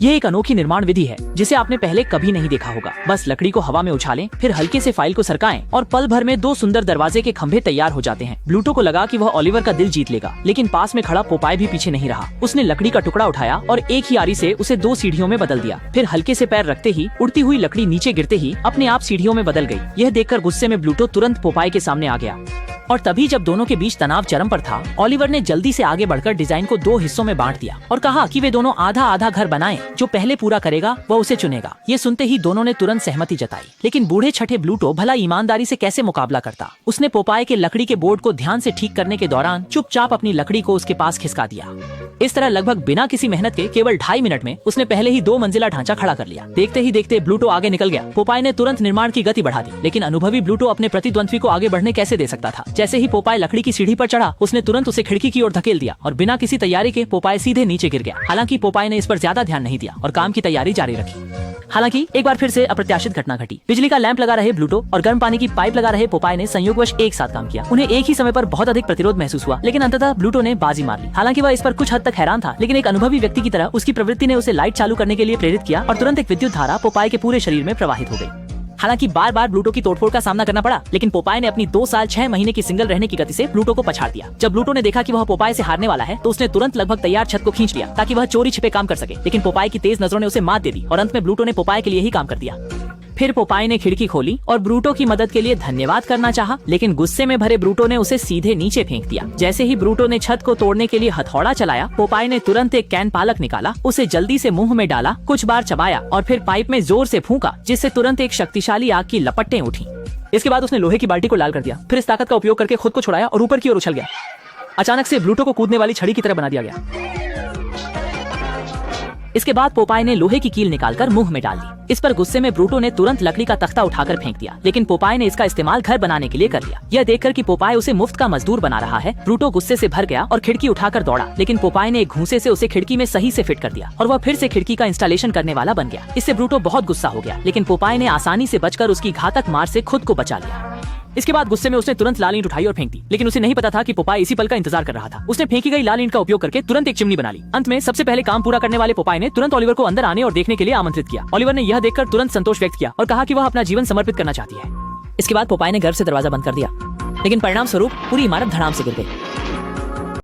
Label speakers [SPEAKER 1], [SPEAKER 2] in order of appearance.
[SPEAKER 1] ये एक अनोखी निर्माण विधि है जिसे आपने पहले कभी नहीं देखा होगा। बस लकड़ी को हवा में उछालें, फिर हल्के से फाइल को सरकाएं और पल भर में 2 सुंदर दरवाजे के खंभे तैयार हो जाते हैं। ब्लूटो को लगा कि वह ओलिवर का दिल जीत लेगा, लेकिन पास में खड़ा पोपाय भी पीछे नहीं रहा। उसने लकड़ी का टुकड़ा उठाया और एक ही आरी से उसे 2 सीढ़ियों में बदल दिया। फिर हल्के से पैर रखते ही उड़ती हुई लकड़ी नीचे गिरते ही अपने आप सीढ़ियों में बदल गई। यह देखकर गुस्से में ब्लूटो तुरंत पोपाय के सामने आ गया। और तभी जब दोनों के बीच तनाव चरम पर था, ओलिवर ने जल्दी से आगे बढ़कर डिजाइन को 2 हिस्सों में बांट दिया और कहा कि वे दोनों आधा आधा घर बनाएं। जो पहले पूरा करेगा वह उसे चुनेगा। ये सुनते ही दोनों ने तुरंत सहमति जताई। लेकिन बूढ़े छठे ब्लूटो भला ईमानदारी से कैसे मुकाबला करता। उसने पोपाय के लकड़ी के बोर्ड को ध्यान से ठीक करने के दौरान चुपचाप अपनी लकड़ी को उसके पास खिसका दिया। इस तरह लगभग बिना किसी मेहनत के केवल 2.5 मिनट में उसने पहले ही 2 मंजिला ढांचा खड़ा कर लिया। देखते ही देखते ब्लूटो आगे निकल गया। पोपाय ने तुरंत निर्माण की गति बढ़ा दी, लेकिन अनुभवी ब्लूटो अपने प्रतिद्वंद्वी को आगे बढ़ने कैसे दे सकता था। जैसे ही पोपाय लकड़ी की सीढ़ी पर चढ़ा, उसने तुरंत उसे खिड़की की ओर धकेल दिया और बिना किसी तैयारी के पोपाय सीधे नीचे गिर गया। हालांकि पोपाय ने इस पर ज्यादा ध्यान नहीं दिया और काम की तैयारी जारी रखी। हालांकि एक बार फिर से अप्रत्याशित घटना घटी। बिजली का लैंप लगा रहे ब्लूटो और गर्म पानी की पाइप लगा रहे पोपाय ने संयोगवश एक साथ काम किया। उन्हें एक ही समय पर बहुत अधिक प्रतिरोध महसूस हुआ, लेकिन अंततः ब्लूटो ने बाजी मार ली। हालांकि वह इस पर कुछ हद तक हैरान था, लेकिन एक अनुभवी व्यक्ति की तरह उसकी प्रवृत्ति ने उसे लाइट चालू करने के लिए प्रेरित किया और तुरंत एक विद्युत धारा पोपाय के पूरे शरीर में प्रवाहित हो गई। हालांकि बार बार ब्लूटो की तोड़फोड़ का सामना करना पड़ा, लेकिन पोपाय ने अपनी 2 साल 6 महीने की सिंगल रहने की गति से ब्लूटो को पछाड़ दिया। जब ब्लूटो ने देखा कि वह पोपाय से हारने वाला है, तो उसने तुरंत लगभग तैयार छत को खींच लिया ताकि वह चोरी छिपे काम कर सके। लेकिन पोपाय की तेज नजरों ने उसे मात दे दी और अंत में ब्लूटो ने पोपाय के लिए ही काम कर दिया। फिर पोपाय ने खिड़की खोली और ब्रूटो की मदद के लिए धन्यवाद करना चाहा, लेकिन गुस्से में भरे ब्रूटो ने उसे सीधे नीचे फेंक दिया। जैसे ही ब्रूटो ने छत को तोड़ने के लिए हथौड़ा चलाया, पोपाय ने तुरंत एक कैन पालक निकाला, उसे जल्दी से मुंह में डाला, कुछ बार चबाया और फिर पाइप में जोर से फूंका, जिससे तुरंत एक शक्तिशाली आग की लपटें उठी। इसके बाद उसने लोहे की बाल्टी को लाल कर दिया, फिर इस ताकत का उपयोग करके खुद को छुड़ाया और ऊपर की ओर उछल गया। अचानक से ब्रूटो को कूदने वाली छड़ी की तरह बना दिया गया। इसके बाद पोपाय ने लोहे की कील निकालकर मुंह में डाल दी। इस पर गुस्से में ब्रूटो ने तुरंत लकड़ी का तख्ता उठाकर फेंक दिया, लेकिन पोपाय ने इसका इस्तेमाल घर बनाने के लिए कर लिया। यह देखकर कि पोपाय उसे मुफ्त का मजदूर बना रहा है, ब्रूटो गुस्से से भर गया और खिड़की उठाकर दौड़ा, लेकिन पोपाय ने एक घूंसे से उसे खिड़की में सही से फिट कर दिया और वह फिर से खिड़की का इंस्टॉलेशन करने वाला बन गया। इससे ब्रूटो बहुत गुस्सा हो गया, लेकिन पोपाय ने आसानी से बचकर उसकी घातक मार से खुद को बचा लिया। इसके बाद गुस्से में उसने तुरंत लाल ईंट उठाई और फेंक दी, लेकिन उसे नहीं पता था कि पोपाय इसी पल का इंतजार कर रहा था। उसने फेंकी गई लाल ईंट का उपयोग करके तुरंत एक चिमनी बना ली। अंत में सबसे पहले काम पूरा करने वाले पोपाय ने तुरंत ओलिवर को अंदर आने और देखने के लिए आमंत्रित किया। ओलिवर ने यह देखकर तुरंत संतोष व्यक्त किया और कहा कि वह अपना जीवन समर्पित करना चाहती है। इसके बाद पोपाय ने गर्व से दरवाजा बंद कर दिया, लेकिन परिणाम स्वरूप पूरी इमारत धड़ाम से गिर गई।